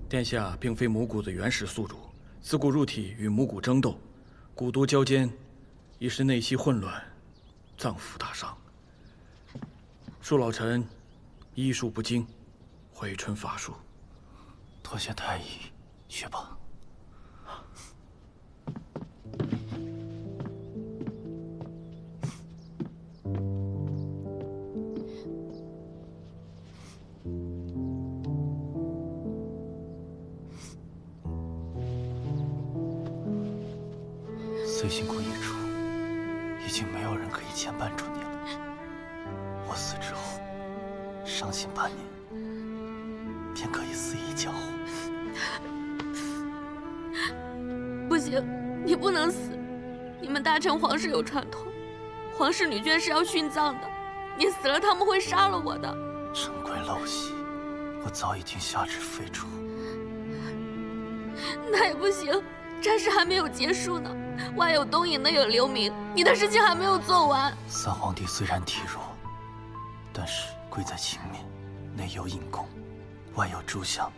殿下并非母骨的原始宿主，自古入体与母骨争斗，蛊毒交煎，已是内息混乱，脏腑大伤。恕老臣医术不精，回春乏术。多谢太医，去吧。 岁辛苦一出，已经没有人可以牵绊住你了。我死之后，伤心半年，便可以肆意交互。不行，你不能死！你们大陈皇室有传统，皇室女眷是要殉葬的。你死了，他们会杀了我的。珍贵陋习，我早已经下旨废除。那也不行，战事还没有结束呢。 外有东瀛，内有刘明，你的事情还没有做完。三皇帝虽然体弱，但是贵在情面，内有尹公，外有诸相，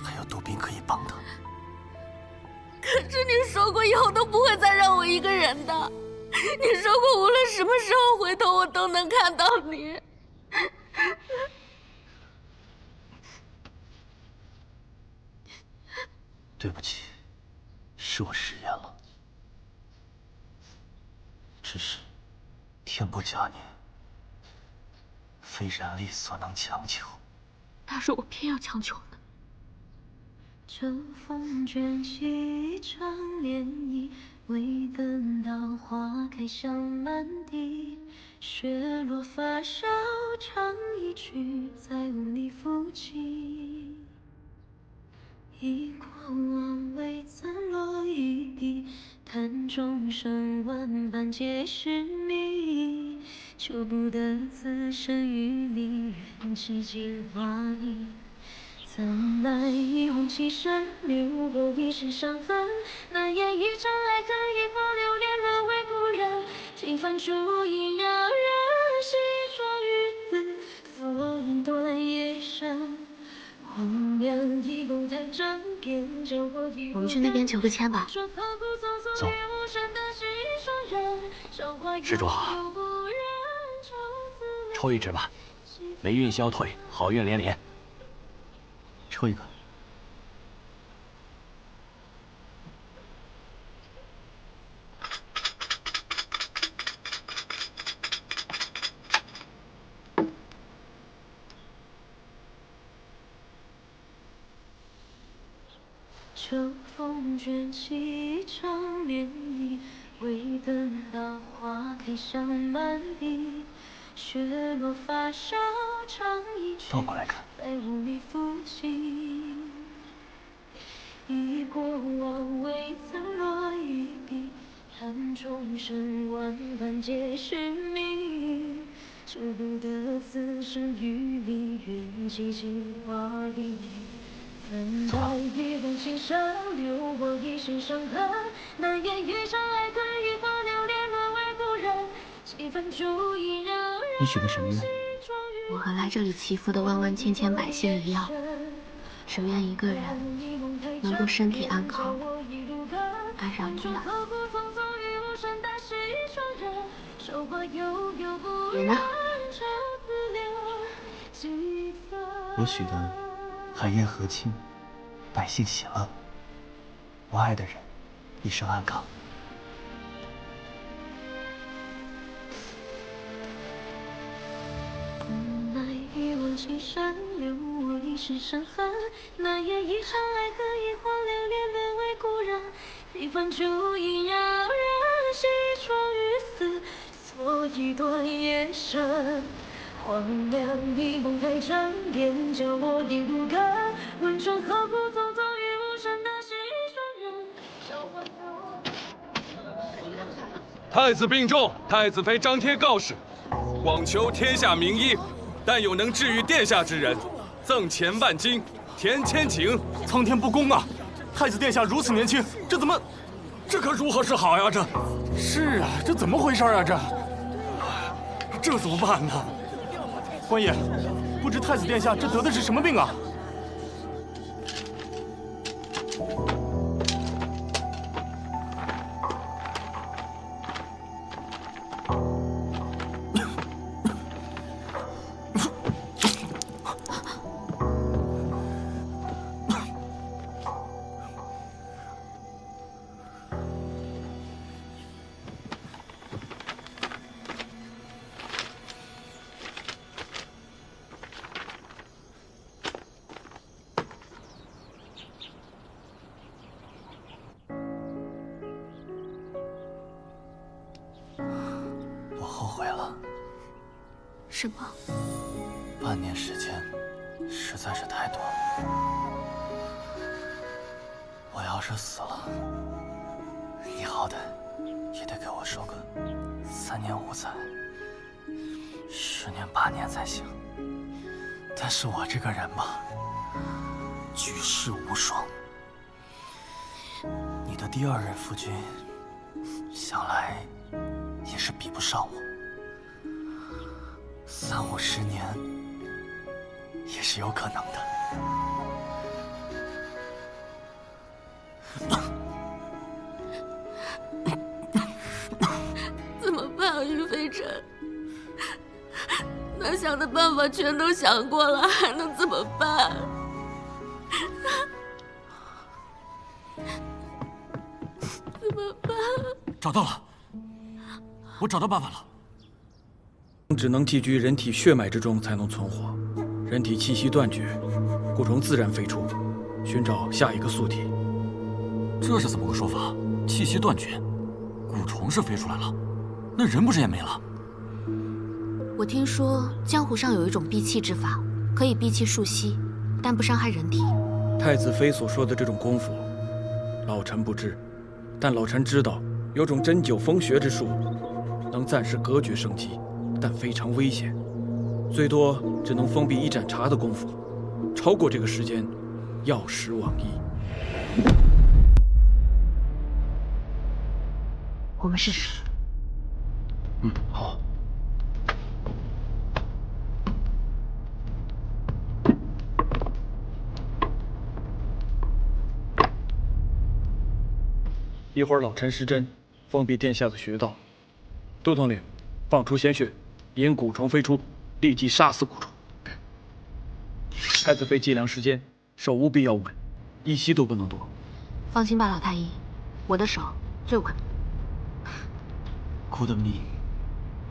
还有杜宾可以帮他。可是你说过以后都不会再让我一个人的，你说过无论什么时候回头我都能看到你。对不起。 是我食言了，只是天不假年，非人力所能强求。但是我偏要强求呢。秋风卷起一场涟漪，未等到花开香满地，雪落发梢唱一曲，再无你抚琴。 忆过往未曾落一笔，叹众生万般皆是谜。求不得此生与你，缘起尽华丽。怎奈一往情深，流过一世伤痕。难言一场爱恨，一花流连沦为故人。几番烛影让人细说于此，风断夜深。 我们去那边求个签吧。走。施主好，抽一支吧，霉运消退，好运连连。抽一个。秋风卷起一场涟漪，未等到花开香满地。雪落发梢唱一曲，倒过来看。再无你抚琴。忆过往未曾落一笔，叹众生万般皆是谜。求不得此生与你，缘起尽华丽。 怎奈一往情深，流过一世伤痕。难言一场爱恨，一花流连沦为故人。几番烛影让人。你许个什么愿？我和来这里祈福的万万千千百姓一样，只愿一个人能够身体安康，安然无恙。你呢？我许的。 海晏和亲，百姓喜乐。我爱的人，一生安康。怎奈一往情深，留我一世伤痕。难言一场爱恨，一花流连沦为故人。几番烛影让人细说于此，所以断夜深。 荒凉一梦太沉，边角落地无根。问春何故匆匆于无声的西川人？太子病重，太子妃张贴告示，广求天下名医，但有能治愈殿下之人，赠钱万金，填千顷。苍天不公啊！太子殿下如此年轻，这怎么？这可如何是好呀？这是啊，这怎么回事啊？这怎么办呢？官爷，不知太子殿下这得的是什么病啊？后悔了。什么？半年时间实在是太短了。我要是死了，你好歹也得给我收个3年5载、10年8年才行。但是我这个人吧，举世无双。你的第2任夫君，想来也是比不上我。30、50年也是有可能的。怎么办啊，于飞尘？能想的办法全都想过了，还能怎么办？怎么办？找到了，我找到办法了。只能寄居人体血脉之中才能存活，人体气息断绝，蛊虫自然飞出，寻找下一个宿体。这是怎么个说法？气息断绝，蛊虫是飞出来了，那人不是也没了？我听说江湖上有一种闭气之法，可以闭气数息，但不伤害人体。太子妃所说的这种功夫，老臣不知，但老臣知道有种针灸风穴之术，能暂时隔绝生机，但非常危险，最多只能封闭1盏茶的功夫，超过这个时间，药石罔依。我们试试。好。一会儿老臣施针，封闭殿下的穴道。都统领，放出鲜血，引蛊虫飞出，立即杀死蛊虫。太子妃计量时间，手务必要稳，1息都不能多。放心吧，老太医，我的手最稳。朕的命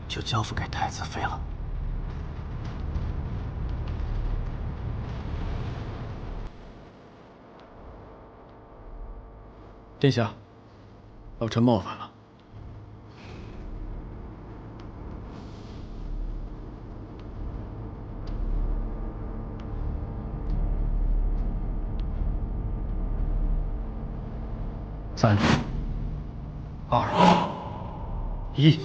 就交付给太子妃了。殿下，老臣冒犯了。3、2、1。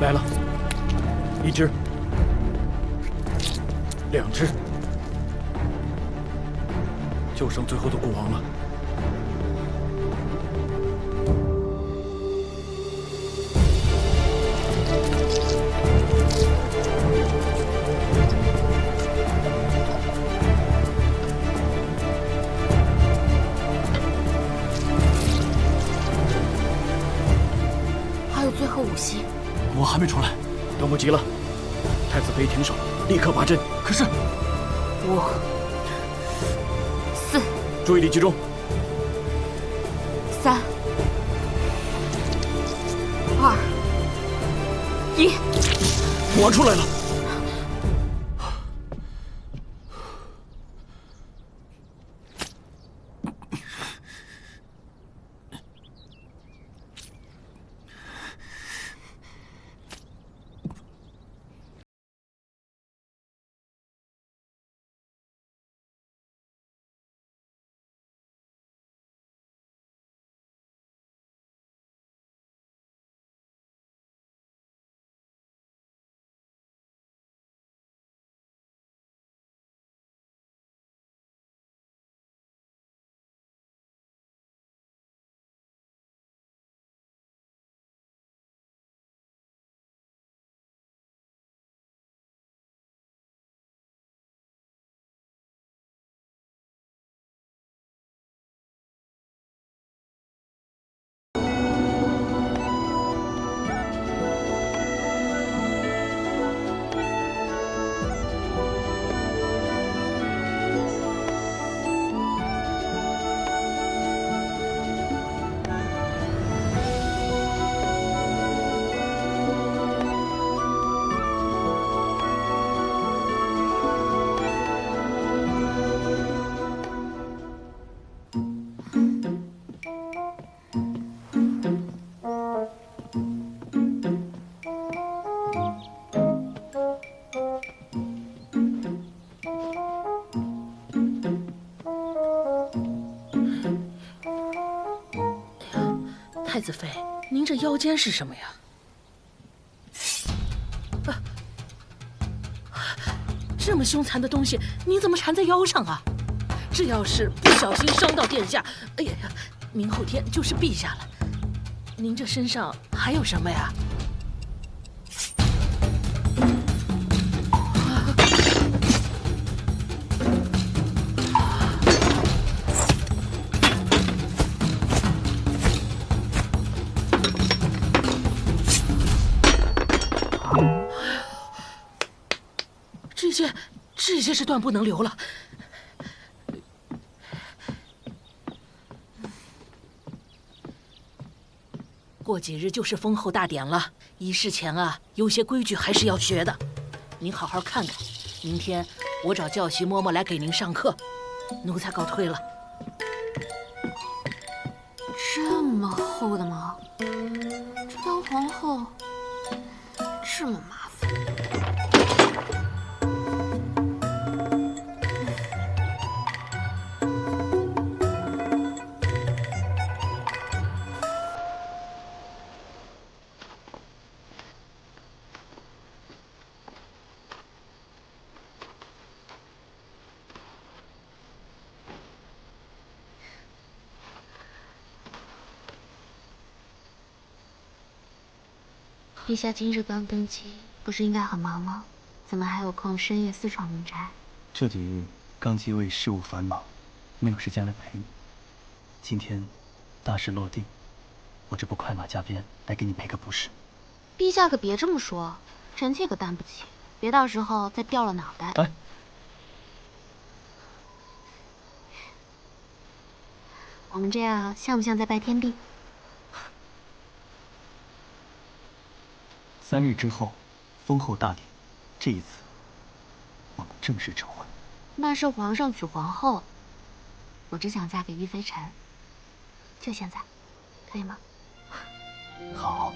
来了，1只，2只，就剩最后的蛊王了。还有最后5息。我还没出来，等不及了，太子妃停手，立刻拔针。可是5、4，注意力集中。3、2、1，蛊王出来了。太子妃，您这腰间是什么呀？这么凶残的东西，您怎么缠在腰上啊？这要是不小心伤到殿下，哎呀呀，明后天就是陛下了。您这身上还有什么呀？这些是断不能留了。过几日就是封后大典了，仪式前啊，有些规矩还是要学的。您好好看看，明天我找教习嬷嬷来给您上课。奴才告退了。这么厚的吗？这当皇后这么麻烦。陛下今日刚登基，不是应该很忙吗？怎么还有空深夜私闯民宅？这几日刚继位，事务繁忙，没有时间来陪你。今天大事落定，我这不快马加鞭来给你赔个不是。陛下可别这么说，臣妾可担不起，别到时候再掉了脑袋。哎，我们这样像不像在拜天地？3日之后，封后大典，这一次我们正式成婚。那是皇上娶皇后，我只想嫁给玉飞臣，就现在，可以吗？好。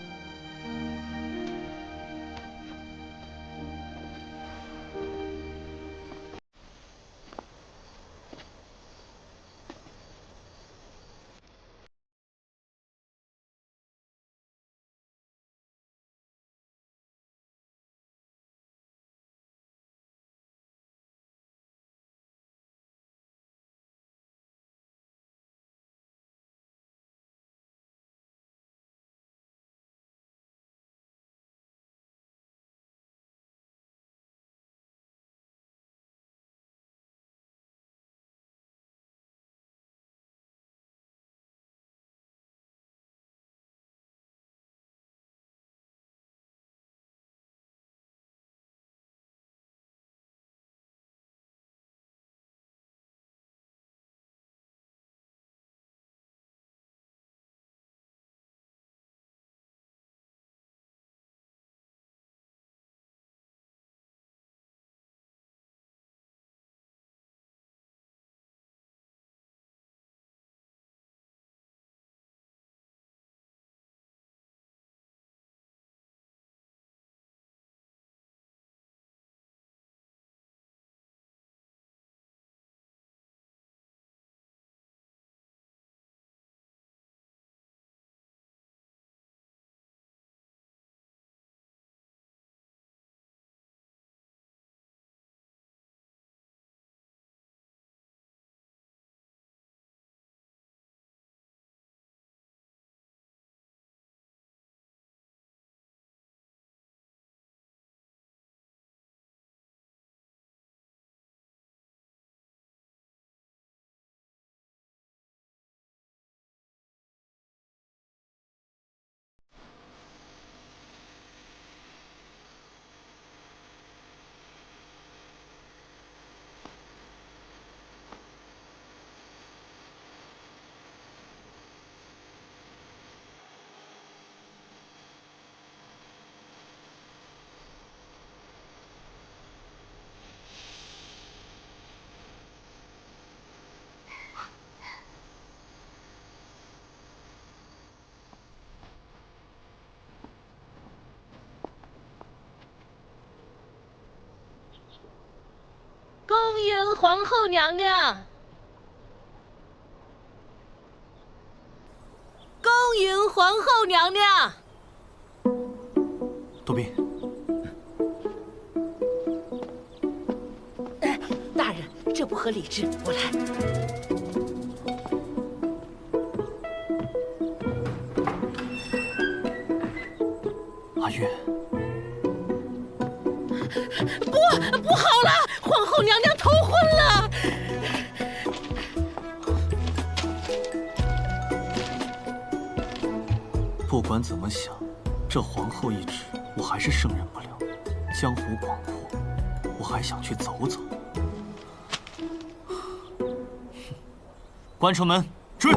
恭迎皇后娘娘！恭迎皇皇后娘娘。杜宾，大人，这不合礼制，我来。阿月，不好了，皇后娘娘头昏了。不管怎么想，这皇后一职我还是胜任不了。江湖广阔，我还想去走走。关城门，追！